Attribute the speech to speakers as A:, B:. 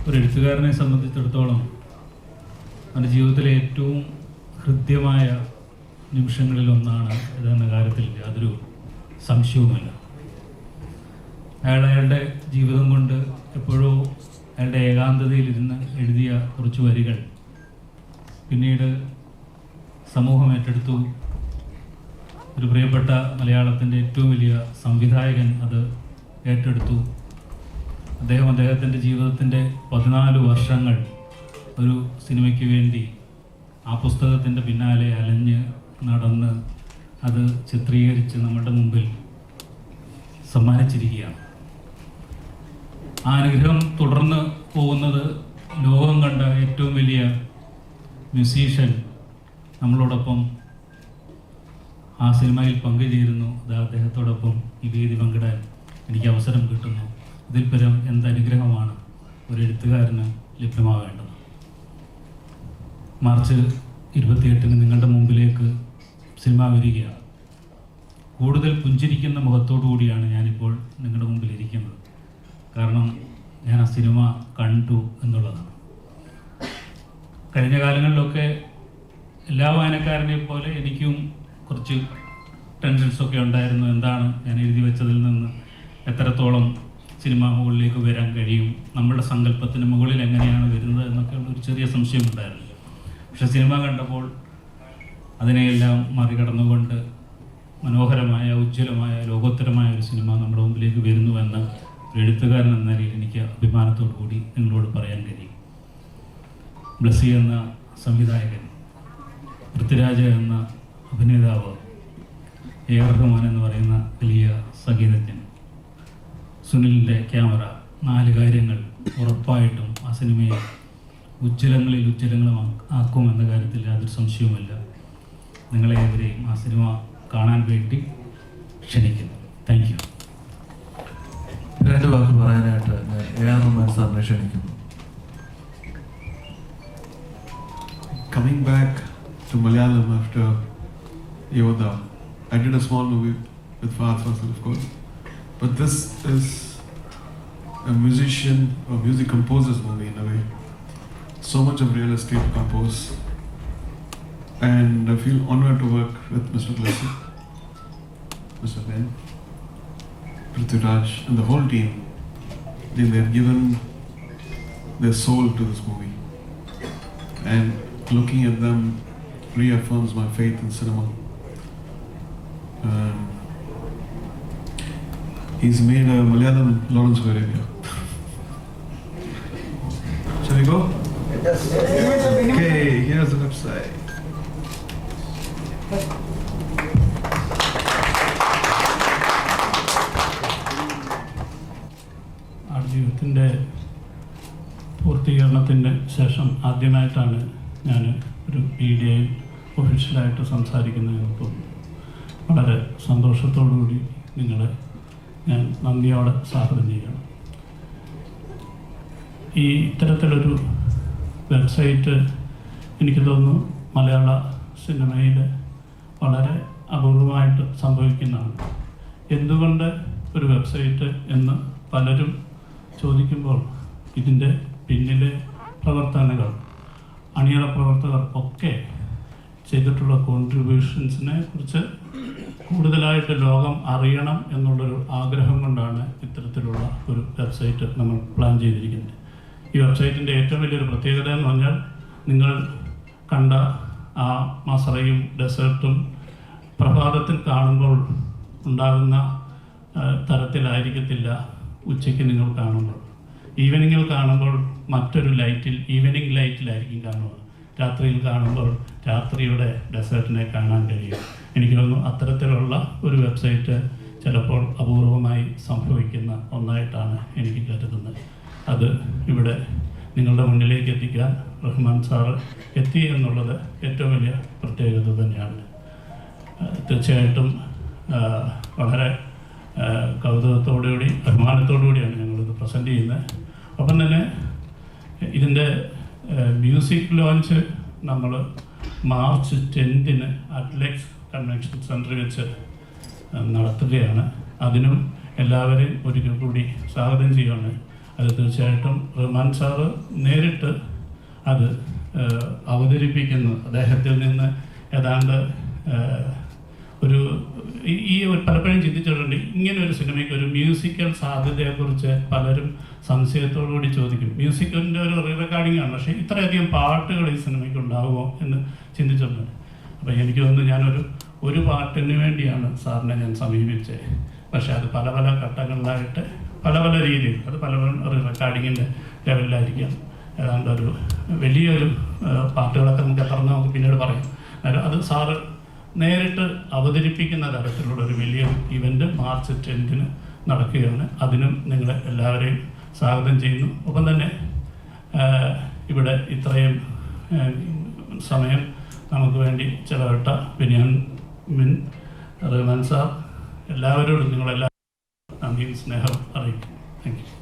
A: ഒരു എഴുത്തുകാരനെ സംബന്ധിച്ചിടത്തോളം അവൻ്റെ ജീവിതത്തിലെ ഏറ്റവും ഹൃദ്യമായ നിമിഷങ്ങളിലൊന്നാണ് ഇതെന്ന കാര്യത്തിൽ യാതൊരു സംശയവുമില്ല. അയാളുടെ ജീവിതം കൊണ്ട് എപ്പോഴോ അയാളുടെ ഏകാന്തതയിലിരുന്ന് എഴുതിയ കുറച്ച് വരികൾ പിന്നീട് സമൂഹം ഏറ്റെടുത്തു. ഒരു പ്രിയപ്പെട്ട മലയാളത്തിൻ്റെ ഏറ്റവും വലിയ സംവിധായകൻ അത് ഏറ്റെടുത്തു. അദ്ദേഹത്തിൻ്റെ ജീവിതത്തിൻ്റെ 14 വർഷങ്ങൾ ഒരു സിനിമയ്ക്ക് വേണ്ടി ആ പുസ്തകത്തിൻ്റെ പിന്നാലെ അലഞ്ഞ് നടന്ന് അത് ചിത്രീകരിച്ച് നമ്മളുടെ മുമ്പിൽ സമ്മാനിച്ചിരിക്കുകയാണ്. ആ അനുഗ്രഹം തുടർന്ന് പോകുന്നത് ലോകം കണ്ട ഏറ്റവും വലിയ മ്യൂസീഷ്യൻ നമ്മളോടൊപ്പം ആ സിനിമയിൽ പങ്കുചേരുന്നു. അത് അദ്ദേഹത്തോടൊപ്പം ഈ വേദി പങ്കിടാൻ എനിക്ക് അവസരം കിട്ടുന്നു. ഇതിൽ പരം എന്ത് അനുഗ്രഹമാണ് ഒരു എഴുത്തുകാരന് ലഭ്യമാവേണ്ടത്. മാർച്ച് 28-ന് നിങ്ങളുടെ മുമ്പിലേക്ക് സിനിമ വരികയാണ്. കൂടുതൽ പുഞ്ചിരിക്കുന്ന മുഖത്തോടു കൂടിയാണ് ഞാനിപ്പോൾ നിങ്ങളുടെ മുമ്പിൽ ഇരിക്കുന്നത്. കാരണം ഞാൻ ആ സിനിമ കണ്ടു എന്നുള്ളതാണ്. കഴിഞ്ഞ കാലങ്ങളിലൊക്കെ എല്ലാ വായനക്കാരനെയും പോലെ എനിക്കും കുറച്ച് ടെൻഷൻസൊക്കെ ഉണ്ടായിരുന്നു. എന്താണ് ഞാൻ എഴുതി വെച്ചതിൽ നിന്ന് എത്രത്തോളം സിനിമ മുകളിലേക്ക് വരാൻ കഴിയും, നമ്മളുടെ സങ്കല്പത്തിന് മുകളിൽ എങ്ങനെയാണ് വരുന്നത് എന്നൊക്കെയുള്ള ഒരു ചെറിയ സംശയമുണ്ടായിരുന്നു. പക്ഷെ സിനിമ കണ്ടപ്പോൾ അതിനെയെല്ലാം മറികടന്നുകൊണ്ട് മനോഹരമായ, ഉജ്ജ്വലമായ, ലോകോത്തരമായ ഒരു സിനിമ നമ്മുടെ മുമ്പിലേക്ക് വരുന്നുവെന്ന് ഒരു എഴുത്തുകാരൻ എന്ന നിലയിൽ എനിക്ക് അഭിമാനത്തോടു കൂടി നിങ്ങളോട് പറയാൻ കഴിയും. ബ്ലസ്സി എന്ന സംവിധായകൻ, പൃഥ്വിരാജ് എന്ന അഭിനേതാവ്, എ.ആർ. റഹ്മാൻ എന്ന് പറയുന്ന വലിയ സംഗീതജ്ഞൻ, സുനിലിൻ്റെ ക്യാമറ, 4 കാര്യങ്ങൾ ഉറപ്പായിട്ടും ആ സിനിമയെ ഉജ്ജ്വലങ്ങളും ആക്കുമെന്ന കാര്യത്തിൽ യാതൊരു സംശയവുമില്ല. നിങ്ങളെ ഏവരെയും ആ സിനിമ കാണാൻ വേണ്ടി ക്ഷണിക്കുന്നു. Thank you.
B: 2 വാക്ക് പറയാനായിട്ട് എ.ആർ. റഹ്മാൻ സാറിനെ ക്ഷണിക്കുന്നു.
C: Coming back to Malayalam after Yoda, I did a small movie with Fahad Fasil, of course, but this is a musician or music composer's movie in a way. So much of real estate to compose, and I feel honored to work with Mr. Blessy, Mr. Ben, Prithviraj, and the whole team. They've given their soul to this movie, and looking at them reaffirms my faith in cinema. He's made a Malayalam Lawrence of Arabia. Shall we go?
D: Yes.
C: Okay, here's the website.
A: ജീവിതത്തിൻ്റെ പൂർത്തീകരണത്തിന് ശേഷം ആദ്യമായിട്ടാണ് ഞാൻ ഒരു മീഡിയയിൽ ഒഫീഷ്യലായിട്ട് സംസാരിക്കുന്നതെന്ന് തോന്നുന്നു. വളരെ സന്തോഷത്തോടുകൂടി നിങ്ങളെ ഞാൻ നന്ദിയോടെ സ്വാഗതം ചെയ്യണം. ഈ ഇത്തരത്തിലൊരു വെബ്സൈറ്റ് എനിക്ക് തോന്നുന്നു മലയാള സിനിമയിൽ വളരെ അപൂർവമായിട്ട് സംഭവിക്കുന്നതാണ്. എന്തുകൊണ്ട് ഒരു വെബ്സൈറ്റ് എന്ന് പലരും ചോദിക്കുമ്പോൾ ഇതിൻ്റെ പിന്നിലെ പ്രവർത്തനങ്ങൾ, അണിയറ പ്രവർത്തകർ ഒക്കെ ചെയ്തിട്ടുള്ള കോൺട്രിബ്യൂഷൻസിനെ കുറിച്ച് കൂടുതലായിട്ട് ലോകം അറിയണം എന്നുള്ളൊരു ആഗ്രഹം കൊണ്ടാണ് ഇത്തരത്തിലുള്ള ഒരു വെബ്സൈറ്റ് നമ്മൾ പ്ലാൻ ചെയ്തിരിക്കുന്നത്. ഈ വെബ്സൈറ്റിൻ്റെ ഏറ്റവും വലിയൊരു പ്രത്യേകത എന്ന് പറഞ്ഞാൽ നിങ്ങൾ കണ്ട ആ മസറയും ഡെസേർട്ടും പ്രഭാതത്തിൽ കാണുമ്പോൾ ഉണ്ടാകുന്ന തരത്തിലായിരിക്കത്തില്ല ഉച്ചയ്ക്ക് നിങ്ങൾ കാണുമ്പോൾ. ഈവനിങ്ങിൽ കാണുമ്പോൾ മറ്റൊരു ലൈറ്റിൽ, ഈവനിങ് ലൈറ്റിലായിരിക്കും കാണുക. രാത്രിയിൽ കാണുമ്പോൾ രാത്രിയുടെ ഡെസേർട്ടിനെ കാണാൻ കഴിയും. എനിക്ക് തോന്നുന്നു അത്തരത്തിലുള്ള ഒരു വെബ്സൈറ്റ് ചിലപ്പോൾ അപൂർവമായി സംഭവിക്കുന്ന ഒന്നായിട്ടാണ് എനിക്ക് കരുതുന്നത്. അത് ഇവിടെ നിങ്ങളുടെ മുന്നിലേക്ക് എത്തിക്കാൻ റഹ്മാൻ സാറ് എത്തി എന്നുള്ളത് ഏറ്റവും വലിയ പ്രത്യേകത തന്നെയാണ്. തീർച്ചയായിട്ടും വളരെ കൗതുകത്തോടുകൂടി, അഭിമാനത്തോടുകൂടിയാണ് ഞങ്ങളിത് പ്രസൻറ്റ് ചെയ്യുന്നത്. ഒപ്പം തന്നെ ഇതിൻ്റെ മ്യൂസിക് ലോഞ്ച് നമ്മൾ മാർച്ച് 10-ന് അറ്റ്ലക്സ് കൺവെൻഷൻ സെൻറ്ററിൽ വെച്ച് നടത്തുകയാണ്. അതിനും എല്ലാവരെയും ഒരിക്കൽ കൂടി സ്വാഗതം ചെയ്യുകയാണ്. അത് തീർച്ചയായിട്ടും റഹ്മാൻ സാറ് നേരിട്ട് അത് അവതരിപ്പിക്കുന്നു. അദ്ദേഹത്തിൽ നിന്ന് ഏതാണ്ട് ഒരു പലപ്പോഴും ചിന്തിച്ചിട്ടുണ്ട്, ഇങ്ങനെ ഒരു സിനിമയ്ക്ക് ഒരു മ്യൂസിക്കൽ സാധ്യതയെക്കുറിച്ച് പലരും സംശയത്തോടുകൂടി ചോദിക്കും. മ്യൂസിക്കിൻ്റെ ഒരു റീ റെക്കോർഡിംഗ് ആണ്, പക്ഷേ ഇത്രയധികം പാട്ടുകൾ ഈ സിനിമയ്ക്ക് ഉണ്ടാകുമോ എന്ന് ചിന്തിച്ചിട്ടുണ്ട്. അപ്പോൾ എനിക്ക് തോന്നുന്നു ഒരു പാട്ടിന് വേണ്ടിയാണ് സാറിനെ ഞാൻ സമീപിച്ചത്. പക്ഷേ അത് പല പല ഘട്ടങ്ങളിലായിട്ട് പല പല രീതിയിൽ അത് പല റീ റെക്കോർഡിങ്ങിൻ്റെ ലെവലിലായിരിക്കാം. ഏതാണ്ട് ഒരു വലിയൊരു പാട്ടുകളൊക്കെ നമുക്ക് പിന്നീട് പറയാം. അത് സാറ് നേരിട്ട് അവതരിപ്പിക്കുന്ന തരത്തിലുള്ള ഒരു വലിയ ഇവൻ്റ് മാർച്ച് 10 നടക്കുകയാണ്. അതിനും നിങ്ങളെ എല്ലാവരെയും സ്വാഗതം ചെയ്യുന്നു. ഒപ്പം തന്നെ ഇവിടെ ഇത്രയും സമയം നമുക്ക് വേണ്ടി ചെലവിട്ട ബെന്യാമിൻ, റഹ്മാൻ സാർ, എല്ലാവരോടും നിങ്ങളെല്ലാവരും നന്ദിയും സ്നേഹം അറിയിക്കും. Thank you.